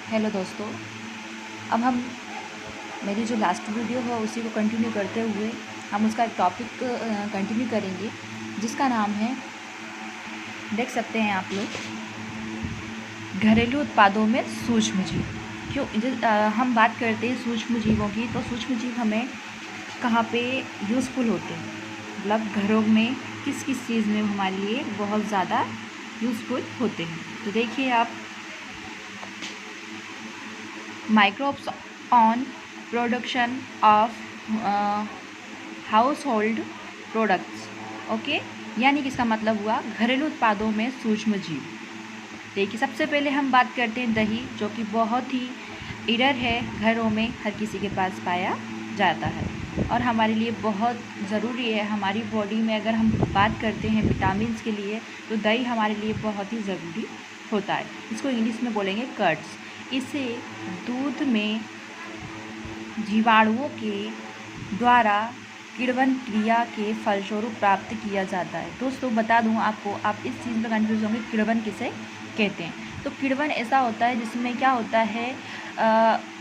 Hello दोस्तों। अब हम मेरी जो लास्ट वीडियो है उसी को कंटिन्यू करते हुए हम उसका एक टॉपिक कंटिन्यू करेंगे जिसका नाम है, देख सकते हैं आप लोग, घरेलू उत्पादों में सूक्ष्म जीव। हम बात करते हैं सूक्ष्म जीवों की, तो सूक्ष्म जीव हमें कहाँ पे यूज़फुल होते हैं, मतलब घरों में किस किस चीज़ में हमारे लिए बहुत ज़्यादा यूज़फुल होते हैं। तो देखिए आप, microbes on production of house hold products. Okay, यानी कि इसका मतलब हुआ घरेलू उत्पादों में सूक्ष्म जीव। देखिए, सबसे पहले हम बात करते हैं दही, जो कि बहुत ही रेयर है, घरों में हर किसी के पास पाया जाता है और हमारे लिए बहुत ज़रूरी है। हमारी बॉडी में अगर हम बात करते हैं विटामिन्स के लिए, तो दही हमारे लिए बहुत ही ज़रूरी होता है। इसको इंग्लिश में बोलेंगे कर्ड्स। इसे दूध में जीवाणुओं के द्वारा किण्वन क्रिया के फलस्वरूप प्राप्त किया जाता है। दोस्तों बता दूं आपको, आप इस चीज़ में कन्फ्यूज होंगे, किण्वन किसे कहते हैं। तो किण्वन ऐसा होता है जिसमें क्या होता है,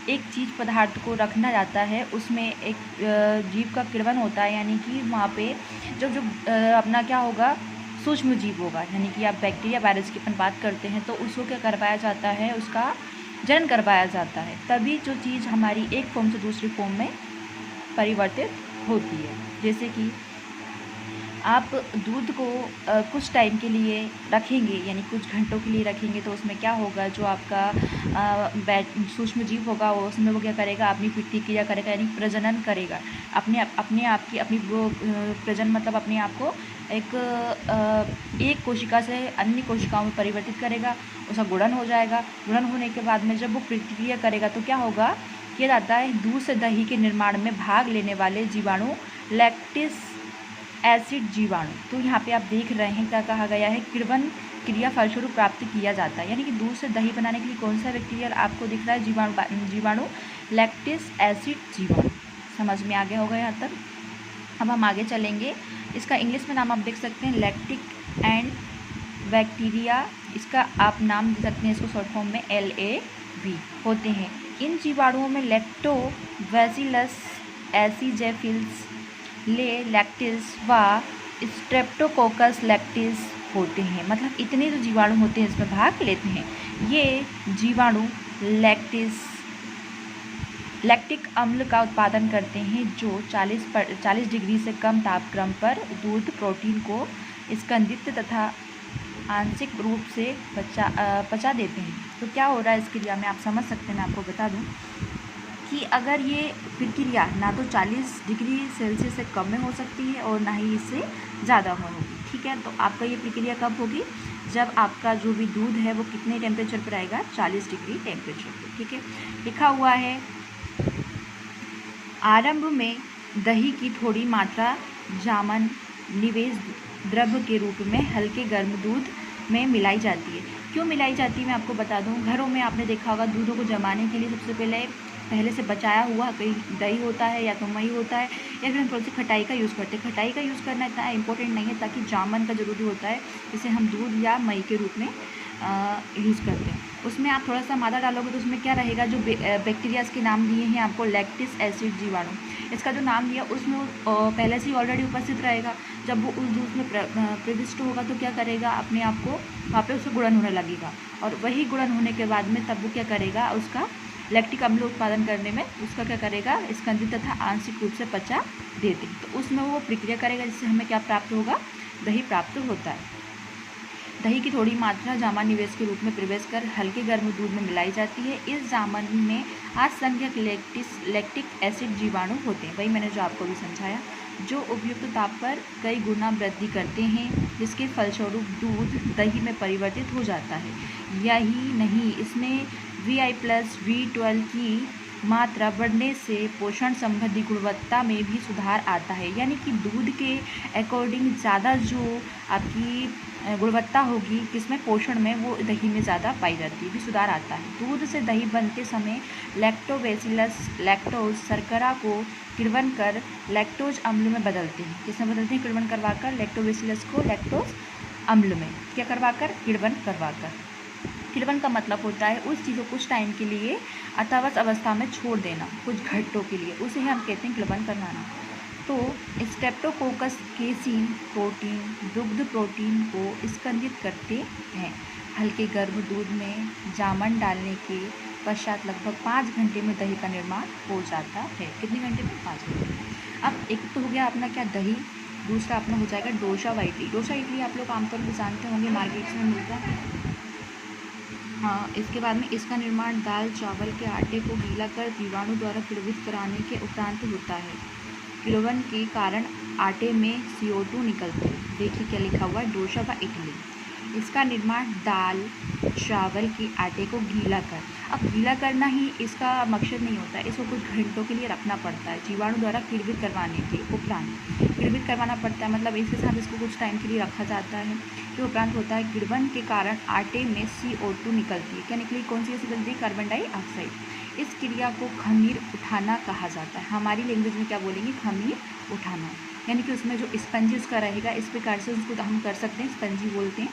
एक चीज़ पदार्थ को रखना जाता है, उसमें एक जीव का किण्वन होता है, यानी कि वहाँ पे जो अपना क्या होगा, सूक्ष्म जीव होगा। यानी कि आप बैक्टीरिया वायरस की अपन बात करते हैं, तो उसको क्या करवाया जाता है, उसका जन्म करवाया जाता है, तभी जो चीज़ हमारी एक फॉर्म से दूसरी फॉर्म में परिवर्तित होती है। जैसे कि आप दूध को कुछ टाइम के लिए रखेंगे, यानी कुछ घंटों के लिए रखेंगे, तो उसमें क्या होगा, जो आपका सूक्ष्म जीव होगा वो उसमें वो क्या करेगा, अपनी प्रतिक्रिया करेगा, यानी प्रजनन करेगा। अपने आप की अपनी वो प्रजनन मतलब अपने आप को एक कोशिका से अन्य कोशिकाओं में परिवर्तित करेगा, उसका गुणन हो जाएगा। गुणन होने के बाद में जब वो प्रतिक्रिया करेगा तो क्या होगा, किया जाता है, दूध से दही के निर्माण में भाग लेने वाले जीवाणु लैक्टिस एसिड जीवाणु। तो यहाँ पे आप देख रहे हैं क्या कहा गया है, किण्वन क्रिया फलस्वरूप प्राप्त किया जाता है। यानी कि दूध से दही बनाने के लिए कौन सा बैक्टीरिया आपको दिख रहा है, जीवाणु लैक्टिस एसिड जीवाणु। समझ में आ गया होगा यहाँ तक। अब हम आगे चलेंगे। इसका इंग्लिश में नाम आप देख सकते हैं, लैक्टिक एंड बैक्टीरिया। इसका आप नाम दे सकते हैं, इसको शॉर्ट फॉर्म में LAB होते हैं। इन जीवाणुओं में लैक्टोबैसिलस एसिजेफिल्स ले लैक्टिस व स्ट्रेप्टोकोकस लैक्टिस होते हैं। मतलब इतने जो जीवाणु होते हैं इसमें भाग लेते हैं। ये जीवाणु लैक्टिक अम्ल का उत्पादन करते हैं, जो 40 डिग्री से कम तापक्रम पर दूध प्रोटीन को स्कंदित तथा आंशिक रूप से पचा देते हैं। तो क्या हो रहा है इस क्रिया में, आप समझ सकते हैं। मैं आपको बता दूं कि अगर ये प्रक्रिया ना तो 40 डिग्री सेल्सियस से कम में हो सकती है और ना ही इससे ज़्यादा होगी, ठीक है। तो आपका ये प्रक्रिया कब होगी, जब आपका जो भी दूध है वो कितने टेम्परेचर पर आएगा, 40 डिग्री टेम्परेचर पर, ठीक है। लिखा हुआ है, आरंभ में दही की थोड़ी मात्रा जामन निवेश द्रव्य के रूप में हल्के गर्म दूध में मिलाई जाती है। क्यों मिलाई जाती है मैं आपको बता दूं। घरों में आपने देखा होगा, दूधों को जमाने के लिए सबसे पहले से बचाया हुआ कहीं दही होता है या तो मई होता है, या फिर हम थोड़ी सी खटाई का यूज़ करते हैं। खटाई का यूज़ करना इतना इंपॉर्टेंट नहीं है, ताकि जामन का ज़रूरी होता है, जिसे हम दूध या मई के रूप में यूज़ करते हैं। उसमें आप थोड़ा सा मादा डालोगे तो उसमें क्या रहेगा, जो बैक्टीरियाज के नाम दिए हैं आपको, लैक्टिस एसिड जीवाणु, इसका जो नाम दिया उसमें पहले से ही ऑलरेडी उपस्थित रहेगा। जब वो उस दूध में प्रविष्ट होगा तो क्या करेगा, अपने आप को वहाँ पे उसका गुणन होने लगेगा, और वही गुणन होने के बाद में तब वो क्या करेगा, उसका लैक्टिक अम्ल उत्पादन करने में उसका क्या करेगा, स्कंदित तथा आंशिक रूप से पचा देते। तो उसमें वो प्रक्रिया करेगा, जिससे हमें क्या प्राप्त होगा, दही प्राप्त होता है। दही की थोड़ी मात्रा जामन निवेश के रूप में प्रवेश कर हल्के गर्म दूध में मिलाई जाती है। इस जामन में असंख्यक लैक्टिक एसिड जीवाणु होते हैं, वही मैंने जो आपको भी समझाया, जो उपयुक्त ताप पर कई गुना वृद्धि करते हैं, जिसके फलस्वरूप दूध दही में परिवर्तित हो जाता है। यही नहीं, इसमें VI+V12 की मात्रा बढ़ने से पोषण संबंधी गुणवत्ता में भी सुधार आता है। यानी कि दूध के अकॉर्डिंग ज़्यादा जो आपकी गुणवत्ता होगी किसमें, पोषण में, वो दही में ज़्यादा पाई जाती है, भी सुधार आता है। दूध से दही बनते समय लैक्टोज शर्करा को किण्वन कर लैक्टोज अम्ल में बदलते हैं। किसमें बदलते हैं, किण्वन करवाकर लैक्टोबैसिलस को लैक्टोज अम्ल में क्या करवाकर, किण्वन करवाकर। किण्वन का मतलब होता है उस चीज़ को कुछ टाइम के लिए अथावस अवस्था में छोड़ देना, कुछ घंटों के लिए, उसे हम कहते हैं किण्वन करवाना। तो स्ट्रेप्टोकोकस केसीन प्रोटीन दुग्ध प्रोटीन को स्कंदित करते हैं। हल्के गर्म दूध में जामन डालने के पश्चात लगभग 5 घंटे में दही का निर्माण हो जाता है। कितने घंटे में? 5 घंटे में। अब एक तो हो गया अपना क्या, दही। दूसरा अपना हो जाएगा डोसा व इडली। डोसा इडली आप लोग आमतौर पर जानते होंगे, मार्केट में मिलता है। हाँ, इसके बाद में इसका निर्माण दाल चावल के आटे को गीला कर जीवाणु द्वारा किण्वित कराने के उपरांत होता है। किण्वन के कारण आटे में CO2 निकलते हैं। देखिए क्या लिखा हुआ है, डोसा व इडली। इसका निर्माण दाल चावल के आटे को गीला कर। अब गीला करना ही इसका मकसद नहीं होता है, इसको कुछ घंटों के लिए रखना पड़ता है जीवाणु द्वारा किण्वित करवाने के उपरांत। किण्वित करवाना पड़ता है मतलब इसके साथ इसको कुछ टाइम के लिए रखा जाता है, के उपरांत होता है। किण्वन के कारण आटे में CO2 निकलती है। क्या निकली? कौन सी गैस निकलती है? Carbon dioxide. इस क्रिया को खमीर उठाना कहा जाता है। हमारी लैंग्वेज में क्या बोलेंगे? खमीर उठाना। यानी कि उसमें जो स्पंजी उसका रहेगा, इस प्रकार से उसको हम कर सकते हैं, स्पंजी बोलते हैं।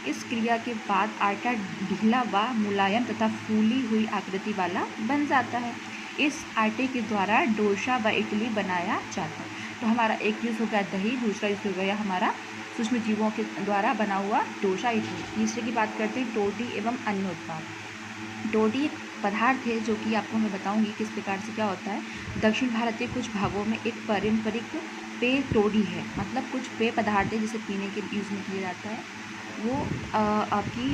इस क्रिया के बाद आटा ढीला व मुलायम तथा फूली हुई आकृति वाला बन जाता है। इस आटे के द्वारा डोसा व इडली बनाया जाता है। तो हमारा एक यूज़ हो गया दही, दूसरा यूज़ हो गया हमारा सूक्ष्म जीवों के द्वारा बना हुआ डोसा इडली। तीसरे की बात करते हैं टोटी एवं अन्य उत्पाद। टोटी एक पदार्थ है जो कि आपको मैं बताऊंगी किस प्रकार से क्या होता है। दक्षिण भारत के कुछ भागों में एक पारंपरिक पेय टोडी है, मतलब कुछ पेय पदार्थ है जिसे पीने के यूज़ में किया जाता है। वो आपकी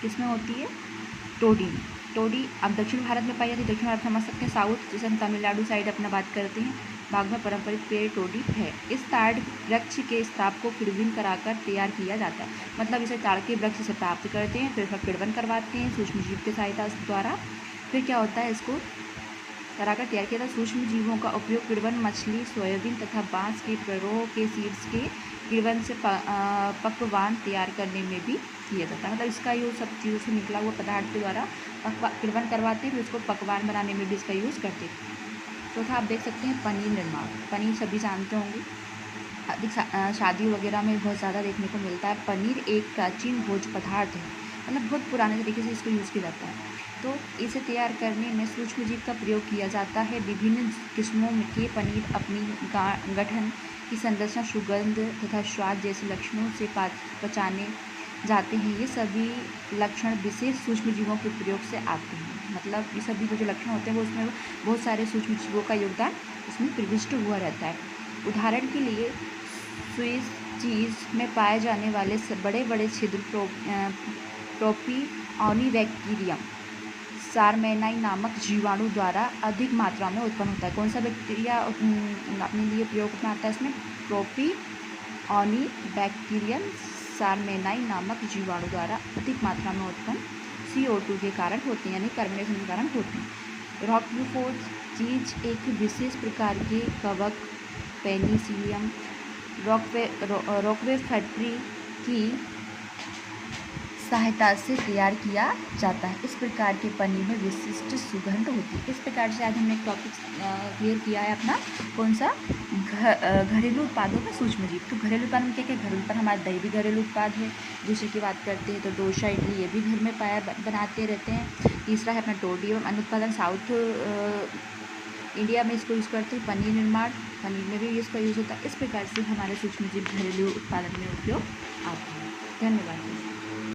किस में होती है? टोडी में। टोडी अब दक्षिण भारत में पाई जाती है। दक्षिण भारत समझ सकते हैं, साउथ जैसे हम तमिलनाडु साइड अपना बात करते हैं, भाग में पारंपरिक पेय टोडी है। इस ताड़ वृक्ष के स्राव को किण्वन कराकर तैयार किया जाता है। मतलब इसे ताड़ के वृक्ष से प्राप्त करते हैं, फिर इसका किण्वन करवाते हैं सूक्ष्म जीव की सहायता द्वारा। फिर क्या होता है, इसको कराकर तैयार किया जाता है। सूक्ष्म जीवों का उपयोग किण्वन मछली, सोयाबीन तथा बांस के पेड़ों के सीड्स के किण्वन से पकवान तैयार करने में भी किया जाता है। मतलब इसका यूज़ सब चीज़ों से निकला हुआ पदार्थ के द्वारा किण्वन करवाते हैं, फिर इसको पकवान बनाने में भी इसका यूज़ करते हैं। चौथा आप देख सकते हैं पनीर निर्माण। पनीर सभी जानते होंगे, अधिक शादी वगैरह में बहुत ज़्यादा देखने को मिलता है। पनीर एक प्राचीन भोज्य पदार्थ है, मतलब बहुत पुराने तरीके से इसको यूज़ किया जाता है। तो इसे तैयार करने में सूक्ष्म जीव का प्रयोग किया जाता है। विभिन्न किस्मों के पनीर अपनी गठन की संरचना, सुगंध तथा स्वाद जैसे लक्षणों से पहचाने जाते हैं। ये सभी लक्षण विशेष सूक्ष्म जीवों के प्रयोग से आते हैं। मतलब ये सभी जो लक्षण होते हैं वो उसमें बहुत सारे सूक्ष्म जीवों का योगदान इसमें प्रविष्ट हुआ रहता है। उदाहरण के लिए स्विस चीज़ में पाए जाने वाले बड़े बड़े छिद्र प्रोपिओनिबैक्टीरियम सारमेनाई नामक जीवाणु द्वारा अधिक मात्रा में उत्पन्न होता है। कौन सा बैक्टीरिया अपने लिए प्रयोग में आता है? इसमें प्रोपिओनिबैक्टीरियम सारमेनाई नामक जीवाणु द्वारा अधिक मात्रा में उत्पन्न CO2 के कारण होते हैं, यानी कार्बोनेशन के कारण होते हैं। रॉकवुड चीज एक विशेष प्रकार के कवक पेनिसिलियम रॉकवे फैक्ट्री की सहायता से तैयार किया जाता है। इस प्रकार के पनीर में विशिष्ट सुगंध होती है। इस प्रकार से आज हमने एक टॉपिक क्लियर किया है अपना, कौन सा? घरेलू उत्पादों में सूक्ष्म जीव। तो घरेलू उत्पाद में क्या क्या? घरेलू उत्पाद हमारा दही भी घरेलू उत्पाद है। दूसरे की बात करते हैं तो डोसा इडली, ये भी घर में बनाते रहते हैं। तीसरा है अपना टोडी एवं अन्य उत्पादन, साउथ इंडिया में इसको यूज़ करते हैं। पनीर निर्माण, पनीर में भी इसका यूज़ होता है। इस प्रकार से हमारे सूक्ष्म जीव घरेलू उत्पादन में उपयोग आते हैं। धन्यवाद।